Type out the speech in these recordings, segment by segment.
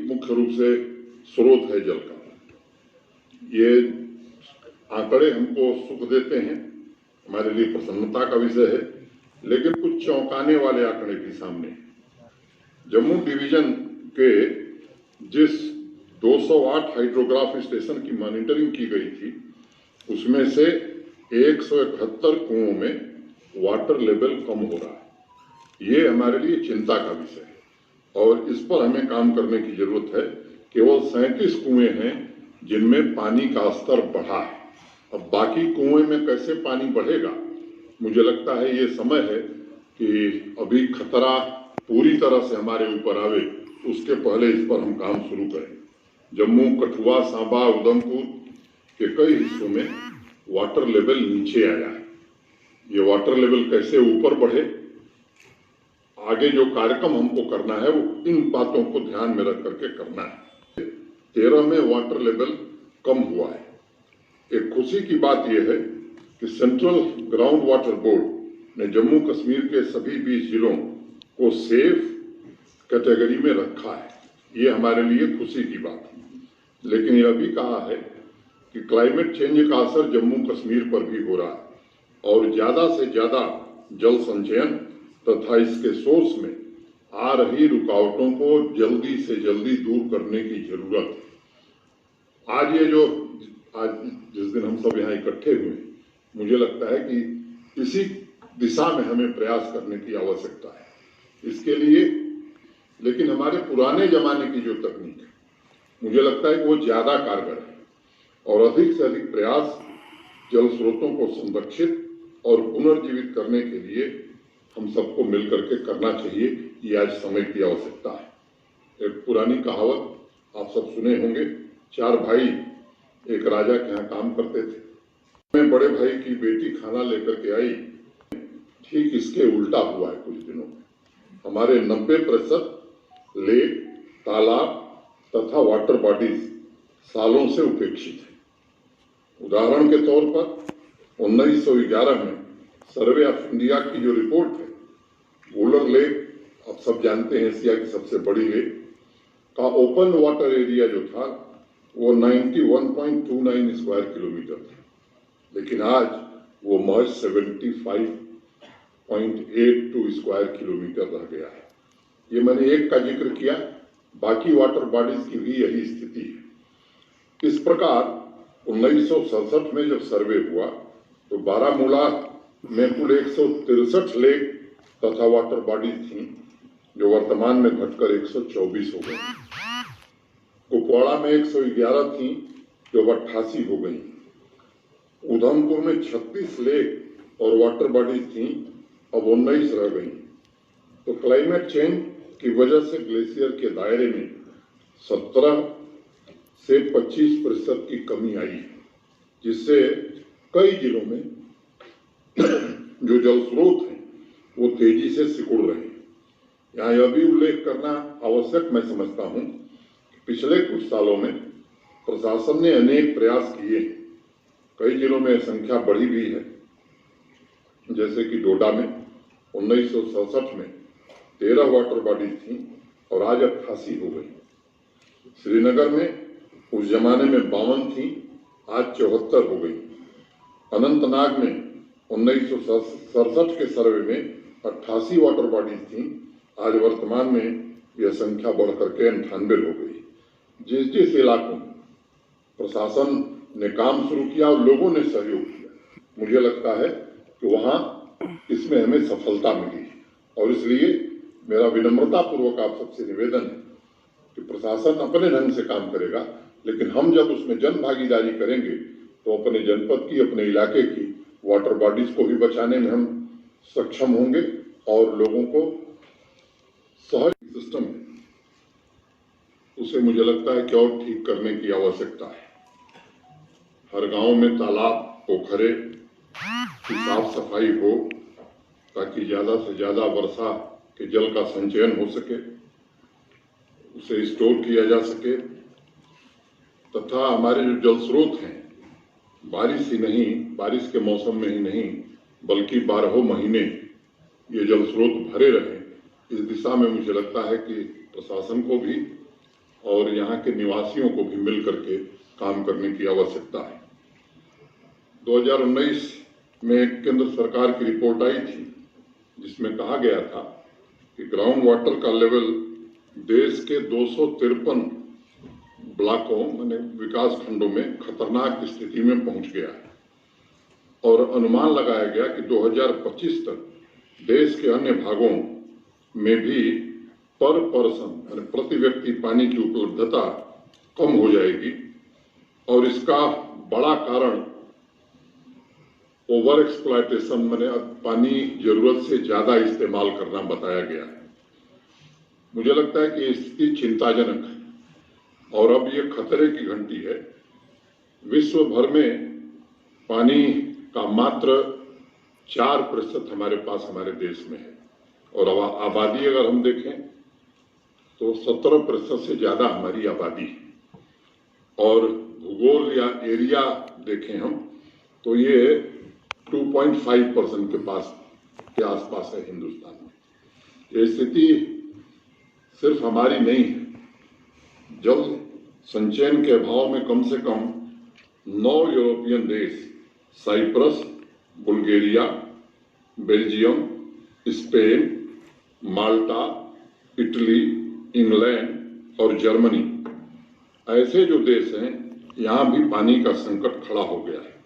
मुख्य रूप से स्रोत है जल का। ये आंकड़े हमको सुख देते हैं, हमारे लिए प्रसन्नता का विषय है, लेकिन कुछ चौंकाने वाले आंकड़े भी सामने हैं। जम्मू डिवीजन के जिस 208 हाइड्रोग्राफ स्टेशन की मॉनिटरिंग की गई थी, उसमें से 171 कुओं में वाटर लेवल कम हो रहा है। ये हमारे लिए चिंता का विषय है और इस पर हमें काम करने की जरूरत है। केवल 37 कुएं हैं जिनमें पानी का स्तर बढ़ा है। अब बाकी कुएं में कैसे पानी बढ़ेगा, मुझे लगता है ये समय है कि अभी खतरा पूरी तरह से हमारे ऊपर आवे, उसके पहले इस पर हम काम शुरू करें। जम्मू, कठुआ, सांबा, उधमपुर के कई हिस्सों में वाटर लेवल नीचे आया है। ये वाटर लेवल कैसे ऊपर बढ़े, आगे जो कार्यक्रम हमको करना है वो इन बातों को ध्यान में रख करके करना है। 13 में वाटर लेवल कम हुआ है। एक खुशी की बात यह है कि सेंट्रल ग्राउंड वाटर बोर्ड ने जम्मू कश्मीर के सभी 20 जिलों को सेफ कैटेगरी में रखा है। ये हमारे लिए खुशी की बात है। लेकिन यह भी कहा है कि क्लाइमेट चेंज का असर जम्मू कश्मीर पर भी हो रहा है और ज्यादा से ज्यादा जल संचयन तथा इसके सोर्स में आ रही रुकावटों को जल्दी से जल्दी दूर करने की जरूरत है। आज जिस दिन हम सब यहाँ इकट्ठे हुए, मुझे लगता है कि इसी दिशा में हमें प्रयास करने की आवश्यकता है। इसके लिए लेकिन हमारे पुराने जमाने की जो तकनीक है, मुझे लगता है कि वो ज्यादा कारगर है और अधिक से अधिक प्रयास जल स्रोतों को संरक्षित और पुनर्जीवित करने के लिए हम सबको मिलकर के करना चाहिए। ये आज समय की आवश्यकता है। एक पुरानी कहावत आप सब सुने होंगे, 4 भाई एक राजा के यहाँ काम करते थे। मैं बड़े भाई की बेटी खाना लेकर के आई, ठीक इसके उल्टा हुआ है। कुछ दिनों में हमारे 90% लेक, तालाब तथा वाटर बॉडीज सालों से उपेक्षित है। उदाहरण के तौर पर 1911 में सर्वे ऑफ इंडिया की जो रिपोर्ट है, वुलर लेक, आप सब जानते हैं एशिया की सबसे बड़ी लेक का ओपन वाटर एरिया जो था वो 91.29 स्क्वायर किलोमीटर था, लेकिन आज वो महज 75.82 स्क्वायर किलोमीटर रह गया है। ये मैंने एक का जिक्र किया, बाकी वाटर बॉडीज की भी यही स्थिति है। इस प्रकार 1967 में जब सर्वे हुआ तो बारामूला में कुल 163 लेक तथा वाटर बॉडीज थी, जो वर्तमान में घटकर 124 हो गई। कुपवाड़ा में 111 थी, जो 88 हो गई। उधमपुर में 36 लेक और वाटर बॉडीज थी, अब 19 रह गई। तो क्लाइमेट चेंज की वजह से ग्लेशियर के दायरे में 17 से 25% की कमी आई है, जिससे कई जिलों में जो जल स्रोत हैं वो तेजी से सिकुड़ रहे हैं। यहाँ यह भी उल्लेख करना आवश्यक मैं समझता हूँ कि पिछले कुछ सालों में प्रशासन ने अनेक प्रयास किए हैं। कई जिलों में संख्या बढ़ी भी है, जैसे कि डोडा में 1967 में 13 वाटर बॉडीज थी और आज 88 हो गई। श्रीनगर में उस जमाने में 52 थी, आज 74 हो गई। अनंतनाग में 1967 के सर्वे में 88 वाटर बॉडीज थी, आज वर्तमान में यह संख्या बढ़कर के 98 हो गई। जिस जिस इलाकों में प्रशासन ने काम शुरू किया और लोगों ने सहयोग किया, मुझे लगता है कि वहां इसमें हमें सफलता मिली है। और इसलिए मेरा विनम्रता पूर्वक आप सबसे निवेदन है कि प्रशासन अपने ढंग से काम करेगा, लेकिन हम जब उसमें जन भागीदारी करेंगे तो अपने जनपद की, अपने इलाके की वाटर बॉडीज को भी बचाने में हम सक्षम होंगे और लोगों को सहज सिस्टम है उसे मुझे लगता है कि और ठीक करने की आवश्यकता है। हर गांव में तालाब, पोखरे की साफ सफाई हो ताकि ज्यादा से ज्यादा वर्षा के जल का संचयन हो सके, उसे स्टोर किया जा सके तथा हमारे जो जल स्रोत हैं, बारिश के मौसम में ही नहीं बल्कि 12 महीने ये जल स्रोत भरे रहे। इस दिशा में मुझे लगता है कि प्रशासन को भी और यहाँ के निवासियों को भी मिल करके काम करने की आवश्यकता है। 2019 में केंद्र सरकार की रिपोर्ट आई थी जिसमें कहा गया था कि ग्राउंड वाटर का लेवल देश के 253 ब्लॉकों माने विकास खंडों में खतरनाक स्थिति में पहुंच गया है और अनुमान लगाया गया कि 2025 तक देश के अन्य भागों में भी पर पर्सन यानी प्रति व्यक्ति पानी की उपलब्धता कम हो जाएगी और इसका बड़ा कारण ओवर एक्सप्लॉयटेशन माने पानी जरूरत से ज्यादा इस्तेमाल करना बताया गया है। मुझे लगता है कि ये स्थिति चिंताजनक है और अब ये खतरे की घंटी है। विश्व भर में पानी का मात्र 4% हमारे पास हमारे देश में है और आबादी अगर हम देखें तो 17% से ज्यादा हमारी आबादी है और भूगोल या एरिया देखें हम तो ये 2.5% के आसपास है हिंदुस्तान में। ये स्थिति सिर्फ हमारी नहीं है। जल संचयन के अभाव में कम से कम 9 यूरोपियन देश साइप्रस, बुल्गारिया, बेल्जियम, स्पेन, माल्टा, इटली, इंग्लैंड और जर्मनी ऐसे जो देश हैं यहाँ भी पानी का संकट खड़ा हो गया है।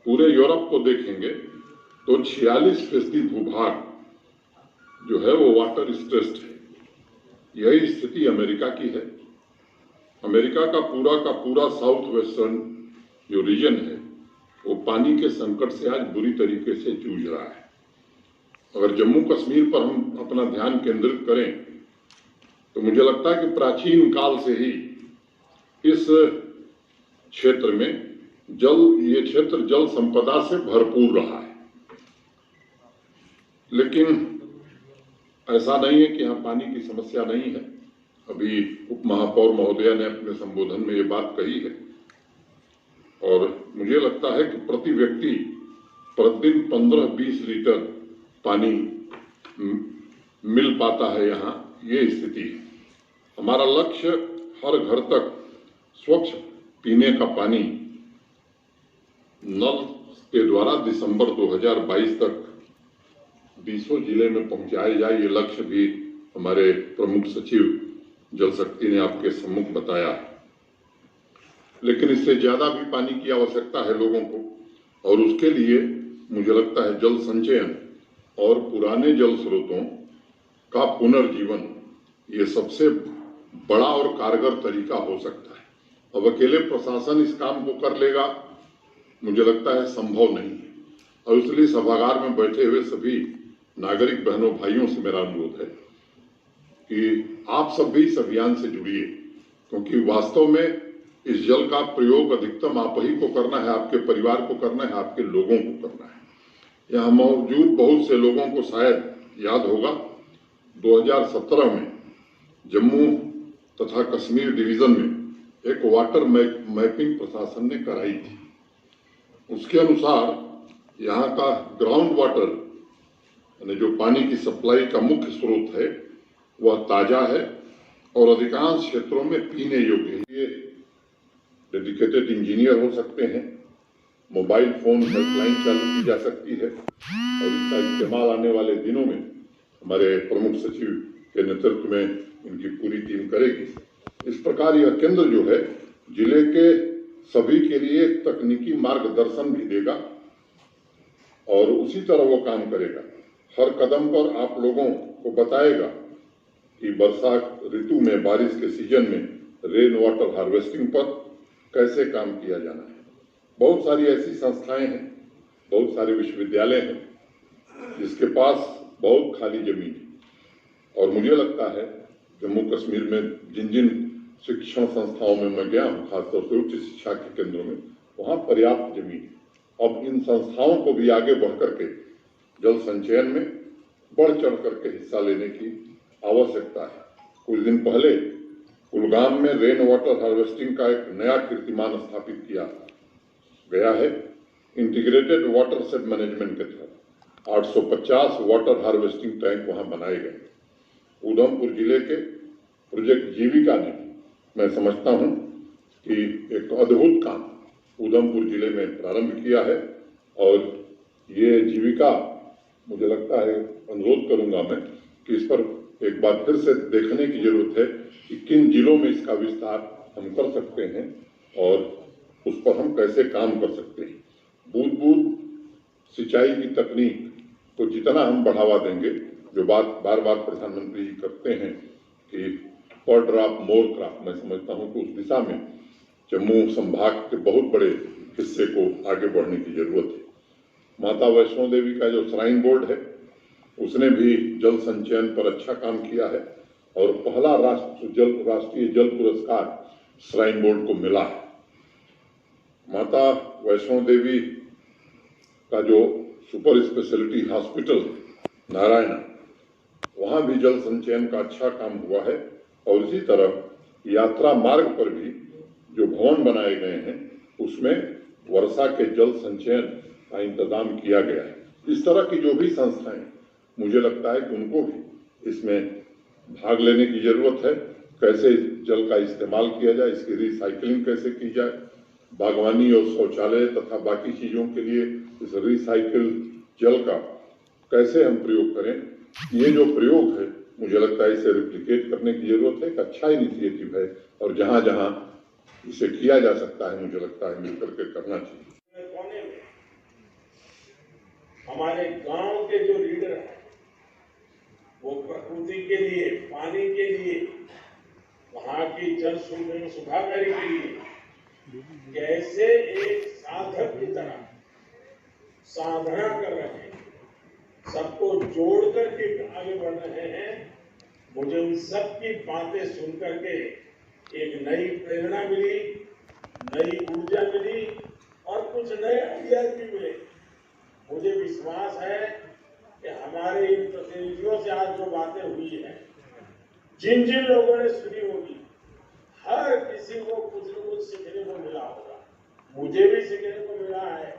पूरे यूरोप को देखेंगे तो 46% भूभाग जो है वो वाटर स्ट्रेस्ड है। यही स्थिति अमेरिका की है। अमेरिका का पूरा साउथ वेस्टर्न जो रीजन है वो पानी के संकट से आज बुरी तरीके से जूझ रहा है। अगर जम्मू कश्मीर पर हम अपना ध्यान केंद्रित करें तो मुझे लगता है कि प्राचीन काल से ही इस क्षेत्र में ये क्षेत्र जल संपदा से भरपूर रहा है। लेकिन ऐसा नहीं है कि यहाँ पानी की समस्या नहीं है। अभी उप महापौर महोदया ने अपने संबोधन में ये बात कही है और मुझे लगता है कि प्रति व्यक्ति प्रतिदिन 15-20 लीटर पानी मिल पाता है। यहाँ ये स्थिति है। हमारा लक्ष्य हर घर तक स्वच्छ पीने का पानी नल के द्वारा दिसंबर 2022 तक 20 जिले में पहुंचाए जाए, ये लक्ष्य भी हमारे प्रमुख सचिव जल शक्ति ने आपके सम्मुख बताया है। लेकिन इससे ज्यादा भी पानी की आवश्यकता है लोगों को और उसके लिए मुझे लगता है जल संचयन और पुराने जल स्रोतों का पुनर्जीवन ये सबसे बड़ा और कारगर तरीका हो सकता है। अब अकेले प्रशासन इस काम को कर लेगा मुझे लगता है संभव नहीं है और इसलिए सभागार में बैठे हुए सभी नागरिक बहनों भाइयों से मेरा अनुरोध है कि आप सब भी इस अभियान से जुड़िए, क्योंकि वास्तव में इस जल का प्रयोग अधिकतम आप ही को करना है, आपके परिवार को करना है, आपके लोगों को करना है। यहाँ मौजूद बहुत से लोगों को शायद याद होगा 2017 में जम्मू तथा कश्मीर डिवीजन में एक वाटर मैपिंग प्रशासन ने कराई थी। उसके अनुसार यहाँ का ग्राउंड वाटर यानी जो पानी की सप्लाई का मुख्य स्रोत है वह ताजा है और अधिकांश क्षेत्रों में पीने योग्य है। ये डेडिकेटेड इंजीनियर हो सकते हैं, मोबाइल फोन हेल्पलाइन चालू की जा सकती है और इसका इस्तेमाल आने वाले दिनों में हमारे प्रमुख सचिव के नेतृत्व में इनकी पूरी टीम करेगी। इस प्रकार यह केंद्र जो है जिले के सभी के लिए तकनीकी मार्गदर्शन भी देगा और उसी तरह वो काम करेगा। हर कदम पर आप लोगों को बताएगा कि वर्षा ऋतु में बारिश के सीजन में रेन वाटर हार्वेस्टिंग पर कैसे काम किया जाना है। बहुत सारी ऐसी संस्थाएं हैं, बहुत सारे विश्वविद्यालय हैं जिसके पास बहुत खाली जमीन है और मुझे लगता है जम्मू कश्मीर में जिन जिन शिक्षण संस्थाओं में मैं गया हूँ, खासतौर से उच्च शिक्षा के केंद्रों में, वहाँ पर्याप्त जमीन है। अब इन संस्थाओं को भी आगे बढ़ करके जल संचयन में बढ़ चढ़ करके हिस्सा लेने की आवश्यकता है। कुछ दिन पहले कुलगाम में रेन वाटर हार्वेस्टिंग का एक नया कीर्तिमान स्थापित किया गया है। इंटीग्रेटेड वाटर सेट मैनेजमेंट के तहत 850 वाटर हार्वेस्टिंग टैंक वहां बनाए गए। उधमपुर जिले के प्रोजेक्ट जीविका ने मैं समझता हूं कि एक अद्भुत काम उधमपुर जिले में प्रारंभ किया है और ये जीविका, मुझे लगता है, अनुरोध करूंगा मैं कि इस पर एक बार फिर से देखने की जरूरत है कि किन जिलों में इसका विस्तार हम कर सकते हैं और उस पर हम कैसे काम कर सकते हैं। बूंद बूंद सिंचाई की तकनीक को जितना हम बढ़ावा देंगे, जो बात बार बार प्रधानमंत्री जी करते हैं कि पर ड्रॉप मोर क्रॉप, मैं समझता हूं कि उस दिशा में जम्मू संभाग के बहुत बड़े हिस्से को आगे बढ़ने की जरूरत है। माता वैष्णो देवी का जो श्राइन बोर्ड है उसने भी जल संचयन पर अच्छा काम किया है और पहला राष्ट्रीय जल पुरस्कार श्राइन बोर्ड को मिला है। माता वैष्णो देवी का जो सुपर स्पेशलिटी हॉस्पिटल नारायण, वहां भी जल संचयन का अच्छा काम हुआ है और इसी तरह यात्रा मार्ग पर भी जो भवन बनाए गए हैं उसमें वर्षा के जल संचयन का इंतजाम किया गया है। इस तरह की जो भी संस्थाएं, मुझे लगता है कि उनको भी इसमें भाग लेने की जरूरत है। कैसे जल का इस्तेमाल किया जाए, इसकी रिसाइकलिंग कैसे की जाए, बागवानी और शौचालय तथा बाकी चीजों के लिए इस रिसाइकिल जल का कैसे हम प्रयोग करें, ये जो प्रयोग है मुझे लगता है इसे रिप्लिकेट करने की जरूरत है। एक अच्छा इनिशिएटिव है और जहां जहां इसे किया जा सकता है मुझे लगता है मिलकर के करना चाहिए। हमारे गांव के जो लीडर हैं वो प्रकृति के लिए, पानी के लिए, वहां की जल सुधाकारी के लिए कैसे एक साधक की तरह साधना कर रहे हैं, सबको जोड़ करके आगे बढ़ रहे हैं। मुझे उन सब की बातें सुन करके एक नई प्रेरणा मिली, नई ऊर्जा मिली और कुछ नए आइडिया भी मिले। मुझे विश्वास है कि हमारे इन प्रतिनिधियों से आज जो बातें हुई है, जिन जिन लोगों ने सुनी होगी, हर किसी को कुछ न कुछ सीखने को मिला होगा। मुझे भी सीखने को मिला है,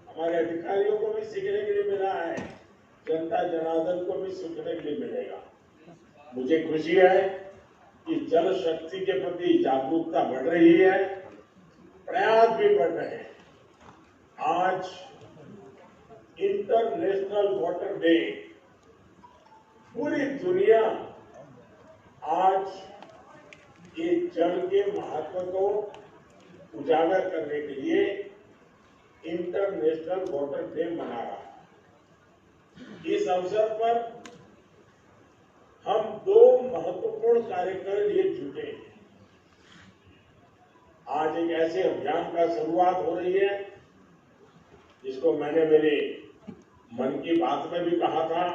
हमारे अधिकारियों को भी सीखने के लिए मिला है, जनता जनार्दन को भी सीखने के लिए मिलेगा। मुझे खुशी है कि जल शक्ति के प्रति जागरूकता बढ़ रही है, प्रयास भी बढ़ रहे हैं। आज इंटरनेशनल वाटर डे, पूरी दुनिया आज ये जल के महत्व को उजागर करने के लिए इंटरनेशनल वाटर डे मना रहा है। इस अवसर पर हम दो महत्वपूर्ण कार्य के लिए जुटे हैं। आज एक ऐसे अभियान का शुरुआत हो रही है जिसको मैंने मेरे मन की बात में भी कहा था,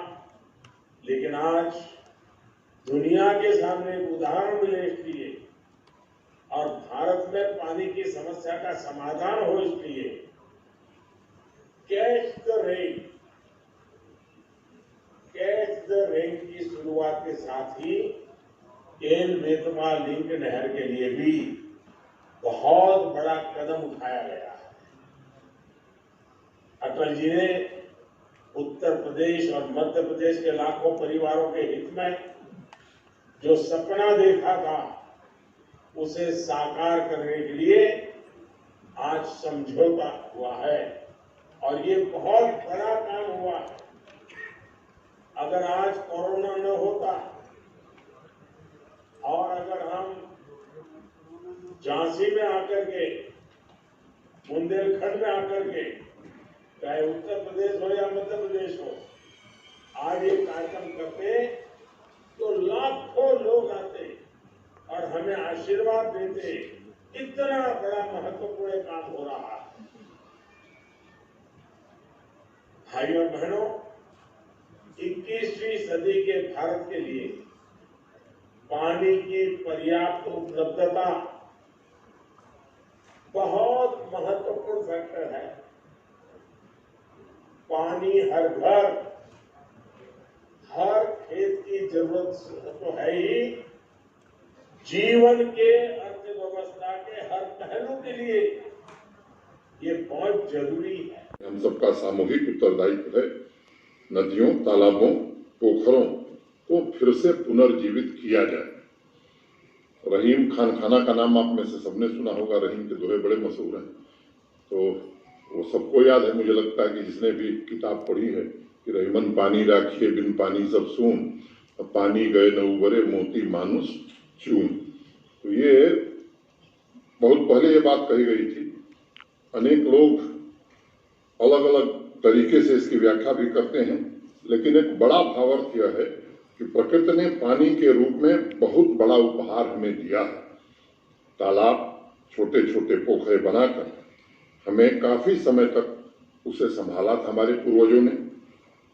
लेकिन आज दुनिया के सामने एक उदाहरण मिले इसलिए और भारत में पानी की समस्या का समाधान हो इसलिए catch the rain, catch the rain की शुरुआत के साथ ही केन बेतवा लिंक नहर के लिए भी बहुत बड़ा कदम उठाया गया है। अटल जी ने उत्तर प्रदेश और मध्य प्रदेश के लाखों परिवारों के हित में जो सपना देखा था उसे साकार करने के लिए आज समझौता हुआ है और ये बहुत बड़ा काम हुआ है। अगर आज कोरोना न होता और अगर हम झांसी में आकर के, बुंदेलखंड में आकर के, चाहे उत्तर प्रदेश हो या मध्य प्रदेश हो, आज ये कार्यक्रम करते तो लाखों लोग आते और हमें आशीर्वाद देते। इतना बड़ा महत्वपूर्ण काम हो रहा है। भाइयों बहनों, 21वीं सदी के भारत के लिए पानी की पर्याप्त उपलब्धता बहुत महत्वपूर्ण फैक्टर है। पानी हर घर, हर खेत की जरूरत तो है ही, जीवन के अर्थव्यवस्था के हर पहलू के लिए ये बहुत जरूरी है। हम सबका सामूहिक उत्तरदायित्व है नदियों, तालाबों, पोखरों को फिर से पुनर्जीवित किया जाए रहीम खान खाना का नाम आप में से सबने सुना होगा। रहीम के दोहे बड़े मशहूर हैं, तो वो सबको याद है। मुझे लगता है कि जिसने भी किताब पढ़ी है कि रहीमन पानी राखिए बिन पानी सब सून, पानी गए न उबरे मोती मानुष चून। तो ये बहुत पहले ये बात कही गई थी। अनेक लोग अलग अलग तरीके से इसकी व्याख्या भी करते हैं, लेकिन एक बड़ा भावार्थ यह है कि प्रकृति ने पानी के रूप में बहुत बड़ा उपहार हमें दिया है। तालाब, छोटे छोटे पोखरे बनाकर हमें काफी समय तक उसे संभाला था हमारे पूर्वजों ने,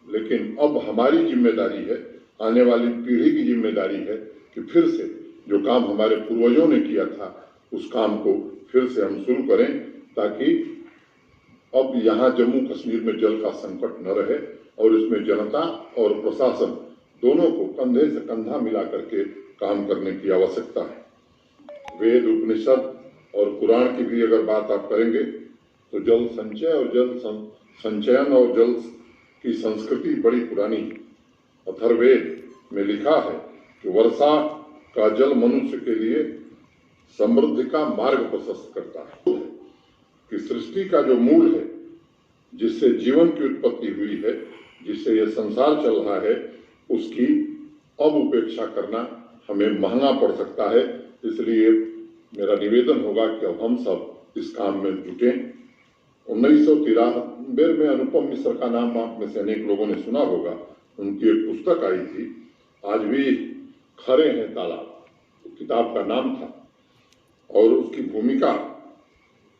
लेकिन अब हमारी जिम्मेदारी है, आने वाली पीढ़ी की जिम्मेदारी है कि फिर से जो काम हमारे पूर्वजों ने किया था उस काम को फिर से हम शुरू करें, ताकि अब यहाँ जम्मू कश्मीर में जल का संकट न रहे और इसमें जनता और प्रशासन दोनों को कंधे से कंधा मिला करके काम करने की आवश्यकता है। वेद, उपनिषद और पुराण की भी अगर बात आप करेंगे तो जल संचय और जल संचयन और जल की संस्कृति बड़ी पुरानी है। अथर्ववेद में लिखा है कि वर्षा का जल मनुष्य के लिए समृद्धि का मार्ग प्रशस्त करता है, कि सृष्टि का जो मूल है, जिससे जीवन की उत्पत्ति हुई है, जिससे यह संसार चल रहा है, उसकी अब उपेक्षा करना हमें महंगा पड़ सकता है। इसलिए मेरा निवेदन होगा कि अब हम सब इस काम में जुटें। 1993 में अनुपम मिश्र का नाम आप में से अनेक लोगों ने सुना होगा। उनकी एक पुस्तक आई थी, आज भी खरे हैं तालाब, तो किताब का नाम था, और उसकी भूमिका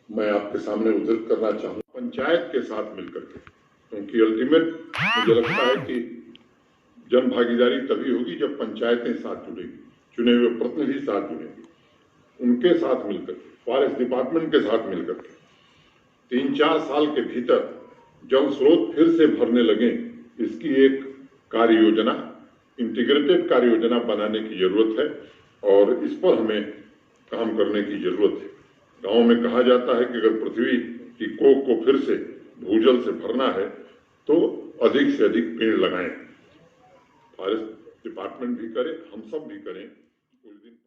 मैं आपके सामने उद्धृत करना चाहूँ। पंचायत के साथ मिलकर के, क्योंकि अल्टीमेट मुझे लगता है कि जन भागीदारी तभी होगी जब पंचायतें साथ जुड़ेगी, चुने हुए प्रतिनिधि साथ जुड़ेंगे, उनके साथ मिलकर, फॉरेस्ट डिपार्टमेंट के साथ मिलकर के 3-4 साल के भीतर जल स्रोत फिर से भरने लगे, इसकी एक कार्य योजना, इंटीग्रेटेड कार्य योजना बनाने की जरूरत है और इस पर हमें काम करने की जरूरत है। गांव में कहा जाता है कि अगर पृथ्वी की कोख को फिर से भूजल से भरना है तो अधिक से अधिक पेड़ लगाएं। फॉरेस्ट डिपार्टमेंट भी करे, हम सब भी करें। कुछ दिन